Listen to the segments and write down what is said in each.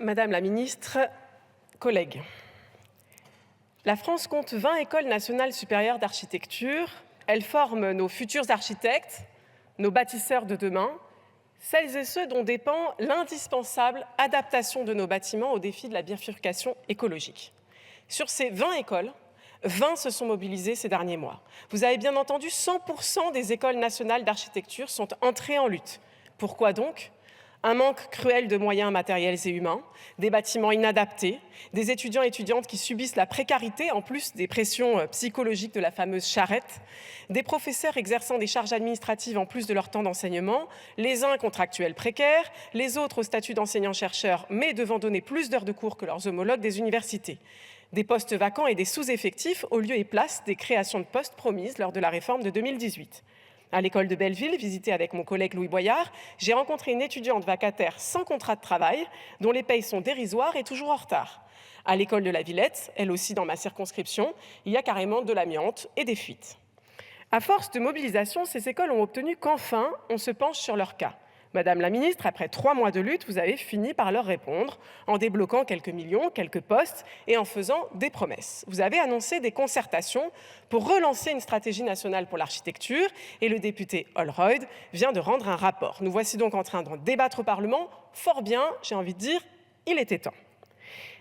Madame la ministre, collègues, la France compte 20 écoles nationales supérieures d'architecture. Elles forment nos futurs architectes, nos bâtisseurs de demain, celles et ceux dont dépend l'indispensable adaptation de nos bâtiments aux défis de la bifurcation écologique. Sur ces 20 écoles, 20 se sont mobilisées ces derniers mois. Vous avez bien entendu, 100% des écoles nationales d'architecture sont entrées en lutte. Pourquoi donc ? Un manque cruel de moyens matériels et humains, des bâtiments inadaptés, des étudiants et étudiantes qui subissent la précarité en plus des pressions psychologiques de la fameuse charrette, des professeurs exerçant des charges administratives en plus de leur temps d'enseignement, les uns contractuels précaires, les autres au statut d'enseignants-chercheurs mais devant donner plus d'heures de cours que leurs homologues des universités, des postes vacants et des sous-effectifs au lieu et place des créations de postes promises lors de la réforme de 2018. À l'école de Belleville, visitée avec mon collègue Louis Boyard, j'ai rencontré une étudiante vacataire sans contrat de travail, dont les payes sont dérisoires et toujours en retard. À l'école de la Villette, elle aussi dans ma circonscription, il y a carrément de l'amiante et des fuites. À force de mobilisation, ces écoles ont obtenu qu'enfin, on se penche sur leur cas. Madame la ministre, après 3 mois de lutte, vous avez fini par leur répondre en débloquant quelques millions, quelques postes et en faisant des promesses. Vous avez annoncé des concertations pour relancer une stratégie nationale pour l'architecture et le député Holroyd vient de rendre un rapport. Nous voici donc en train d'en débattre au Parlement. Fort bien, j'ai envie de dire, il était temps.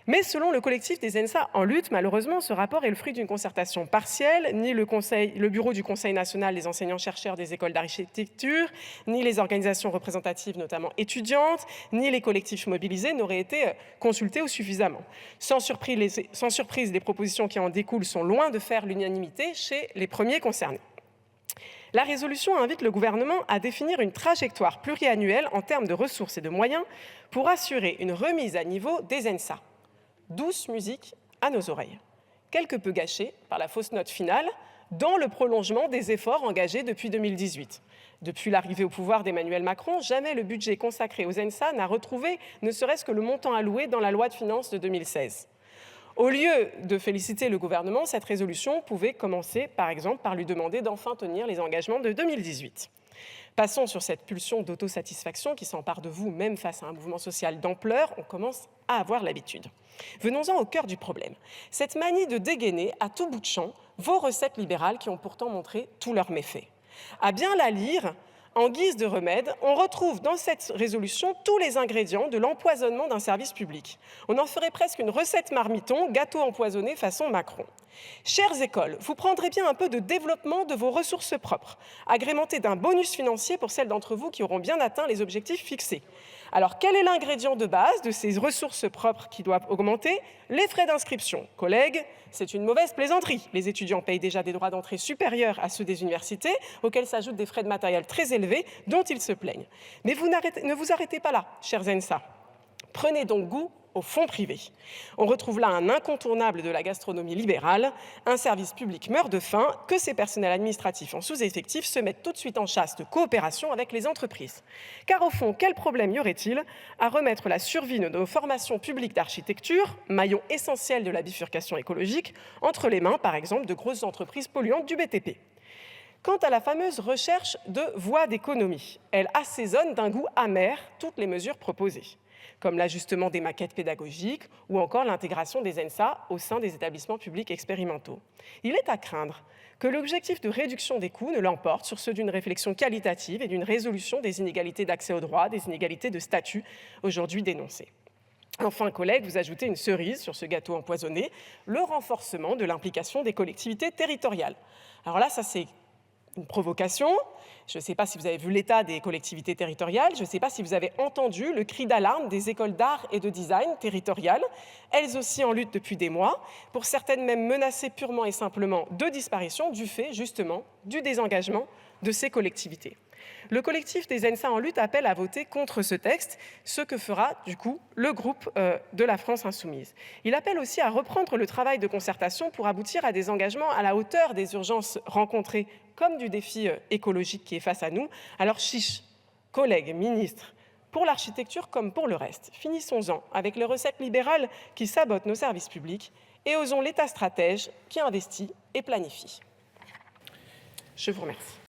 Mais selon le collectif des ENSA en lutte, malheureusement, ce rapport est le fruit d'une concertation partielle. Ni le bureau du Conseil national des enseignants-chercheurs des écoles d'architecture, ni les organisations représentatives, notamment étudiantes, ni les collectifs mobilisés n'auraient été consultés ou suffisamment. Sans surprise, les propositions qui en découlent sont loin de faire l'unanimité chez les premiers concernés. La résolution invite le gouvernement à définir une trajectoire pluriannuelle en termes de ressources et de moyens pour assurer une remise à niveau des ENSA. Douce musique à nos oreilles, quelque peu gâchée par la fausse note finale dans le prolongement des efforts engagés depuis 2018. Depuis l'arrivée au pouvoir d'Emmanuel Macron, jamais le budget consacré aux ENSA n'a retrouvé ne serait-ce que le montant alloué dans la loi de finances de 2016. Au lieu de féliciter le gouvernement, cette résolution pouvait commencer par exemple par lui demander d'enfin tenir les engagements de 2018. Passons sur cette pulsion d'autosatisfaction qui s'empare de vous, même face à un mouvement social d'ampleur, on commence à avoir l'habitude. Venons-en au cœur du problème. Cette manie de dégainer à tout bout de champ vos recettes libérales qui ont pourtant montré tous leurs méfaits. À bien la lire, en guise de remède, on retrouve dans cette résolution tous les ingrédients de l'empoisonnement d'un service public. On en ferait presque une recette marmiton, gâteau empoisonné façon Macron. Chères écoles, vous prendrez bien un peu de développement de vos ressources propres, agrémenté d'un bonus financier pour celles d'entre vous qui auront bien atteint les objectifs fixés. Alors, quel est l'ingrédient de base de ces ressources propres qui doivent augmenter ? Les frais d'inscription. Collègues, c'est une mauvaise plaisanterie. Les étudiants payent déjà des droits d'entrée supérieurs à ceux des universités, auxquels s'ajoutent des frais de matériel très élevés dont ils se plaignent. Mais ne vous arrêtez pas là, chers ENSA. Prenez donc goût au fonds privé. On retrouve là un incontournable de la gastronomie libérale, un service public meurt de faim, que ses personnels administratifs en sous-effectif se mettent tout de suite en chasse de coopération avec les entreprises. Car au fond, quel problème y aurait-il à remettre la survie de nos formations publiques d'architecture, maillon essentiel de la bifurcation écologique, entre les mains, par exemple, de grosses entreprises polluantes du BTP ? Quant à la fameuse recherche de voies d'économie, elle assaisonne d'un goût amer toutes les mesures proposées, comme l'ajustement des maquettes pédagogiques ou encore l'intégration des ENSA au sein des établissements publics expérimentaux. Il est à craindre que l'objectif de réduction des coûts ne l'emporte sur ceux d'une réflexion qualitative et d'une résolution des inégalités d'accès aux droits, des inégalités de statut aujourd'hui dénoncées. Enfin, collègues, vous ajoutez une cerise sur ce gâteau empoisonné, le renforcement de l'implication des collectivités territoriales. Alors là, ça c'est une provocation. Je ne sais pas si vous avez vu l'état des collectivités territoriales, je ne sais pas si vous avez entendu le cri d'alarme des écoles d'art et de design territoriales, elles aussi en lutte depuis des mois, pour certaines même menacées purement et simplement de disparition du fait justement du désengagement de ces collectivités. Le collectif des ENSA en lutte appelle à voter contre ce texte, ce que fera du coup le groupe de la France Insoumise. Il appelle aussi à reprendre le travail de concertation pour aboutir à des engagements à la hauteur des urgences rencontrées comme du défi écologique qui est face à nous. Alors chiche, collègues, ministres, pour l'architecture comme pour le reste, finissons-en avec les recettes libérales qui sabotent nos services publics et osons l'État stratège qui investit et planifie. Je vous remercie.